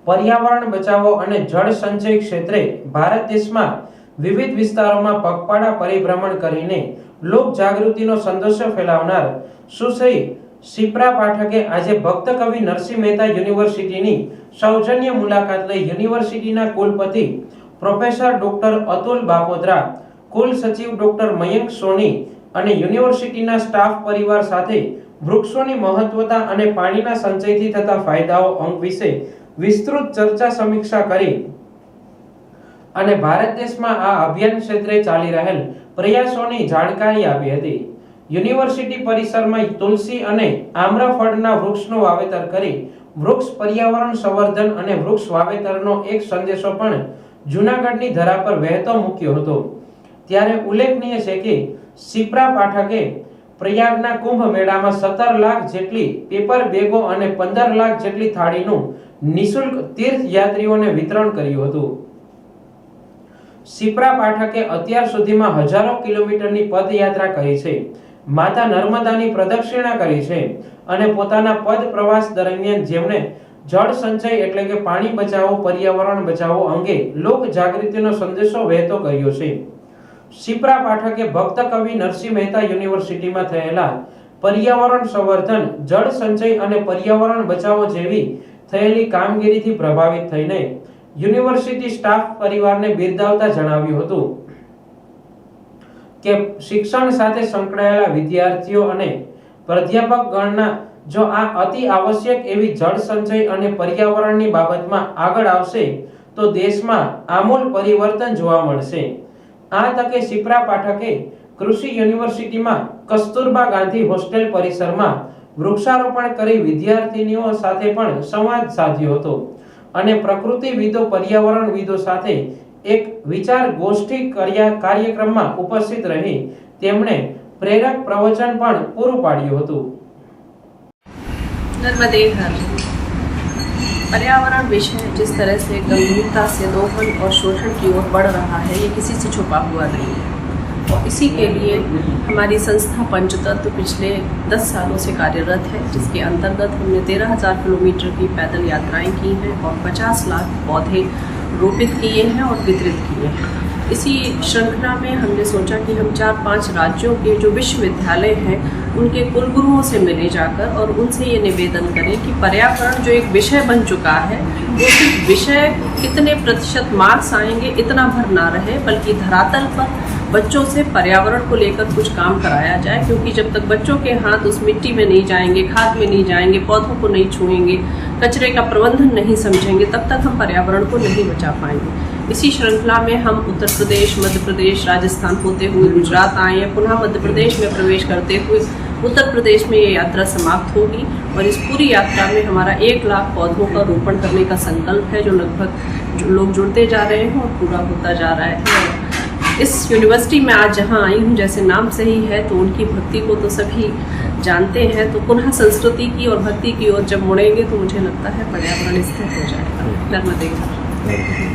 पर्यावरण बचावो अने जल संचय क्षेत्रे भारत देशमां विविध विस्तारोमां पगपाळा परिभ्रमण करीने लोक जागृतिनो संदेशो फैलावनार सुश्री शिप्रा पाठके आज भक्त कवि नरसिंह मेहता यूनिवर्सिटीनी सौजन्य मुलाकात लई यूनिवर्सिटीना कुलपति प्रोफेसर डॉक्टर अतुल बापोद्रा, कुल सचिव डॉक्टर मयंक सोनी અને યુનિવર્સિટીના સ્ટાફ પરિવાર સાથે વૃક્ષોની મહત્વતા અને પાણીના સંચયથી થતા ફાયદાઓ અંગ વિશે વિસ્તૃત ચર્ચા સમીક્ષા કરી અને ભારત દેશમાં આ અભિયાન ક્ષેત્રે ચાલી રહેલ પ્રયાસોની જાણકારી આપી હતી। યુનિવર્સિટી પરિસરમાં તુલસી અને આમ્રફળના વૃક્ષનું વાવેતર કરી વૃક્ષ પર્યાવરણ સંવર્ધન અને વૃક્ષ વાવેતરનો એક સંદેશો પણ જૂનાગઢની ધરા પર વહેતો મૂક્યો હતો। ત્યારે ઉલ્લેખનીય છે કે शिप्रा पाठके प्रयागना कुंभ मेला में 17 लाख जेटली पेपर बेगो और 15 लाख जेटली थाळीनु निशुल्क तीर्थ यात्रीओं ने वितरण कर्युं हतुं। शिप्रा पाठके अत्यार सुधीमां हजारों किलोमीटरनी पदयात्रा करी छे, माता नर्मदानी प्रदक्षिणा करी छे अने पोताना पद प्रवास दरमियान जेमणे जल संचय एटले के पाणी बचावो पर्यावरण बचावो अंगे लोक जागृतिनो संदेशो वहेतो कर्यो छे। शिप्रा पाठके भक्त कवि नरसिंह मेहता यूनिवर्सिटी में थयेला पर्यावरण संवर्धन जल संचय अने पर्यावरण बचावो जेवी थयेली कामगीरीथी प्रभावित थईने यूनिवर्सिटी स्टाफ परिवारने बिरदावता जणाव्युं हतुं के शिक्षण साथे संकळायेला विद्यार्थीओ अने प्राध्यापक गणना जो आ अति आवश्यक एवी जल संचय अने पर्यावरणनी बाबतमां आगळ आवशे तो देशमां आमूल परिवर्तन जोवा मळशे। आ तके शिप्रा पाठके कृषि यूनिवर्सिटी में कस्तूरबा गांधी होस्टेल परिसर में वृक्षारोपण करी विद्यार्थिनीओ साथे पण संवाद साध्यो हतो अने प्रकृतिविदो पर्यावरणविदो साथे एक विचार गोष्ठी कार्यक्रम में उपस्थित रही तेमणे प्रेरक प्रवचन पण पूरुं पाड्युं हतुं। नर्मदे हर पर्यावरण विषय जिस तरह से गंभीरता से दोहन और शोषण की ओर बढ़ रहा है, ये किसी से छुपा हुआ नहीं है और इसी के लिए हमारी संस्था पंचतत्व पिछले 10 सालों से कार्यरत है, जिसके अंतर्गत हमने 13,000 किलोमीटर की पैदल यात्राएं की हैं और 50 लाख पौधे रोपित किए हैं और वितरित किए हैं। इसी श्रृंखला में हमने सोचा कि हम 4-5 राज्यों के जो विश्वविद्यालय हैं उनके कुलगुरुओं से मिले जाकर और उनसे ये निवेदन करें कि पर्यावरण जो एक विषय बन चुका है वो सिर्फ विषय कितने प्रतिशत मार्क्स आएंगे इतना भर ना रहे, बल्कि धरातल पर बच्चों से पर्यावरण को लेकर कुछ काम कराया जाए, क्योंकि जब तक बच्चों के हाथ उस मिट्टी में नहीं जाएंगे, खाद में नहीं जाएंगे, पौधों को नहीं छुएंगे, कचरे का प्रबंधन नहीं समझेंगे, तब तक हम पर्यावरण को नहीं बचा पाएंगे। इसी श्रृंखला में हम उत्तर प्रदेश, मध्य प्रदेश, राजस्थान होते हुए गुजरात आए हैं, पुनः मध्य प्रदेश में प्रवेश करते हुए उत्तर प्रदेश में ये यात्रा समाप्त होगी और इस पूरी यात्रा में हमारा 1 लाख पौधों का रोपण करने का संकल्प है, जो लगभग लोग जुड़ते जा रहे हैं और पूरा होता जा रहा है। इस यूनिवर्सिटी में आज जहाँ आई हूँ, जैसे नाम से ही है, तो उनकी भक्ति को तो सभी जानते हैं, तो पुनः संस्कृति की और भक्ति की ओर जब मुड़ेंगे तो मुझे लगता है पर्यावरण स्थिर हो जाएगा। नर्मदे।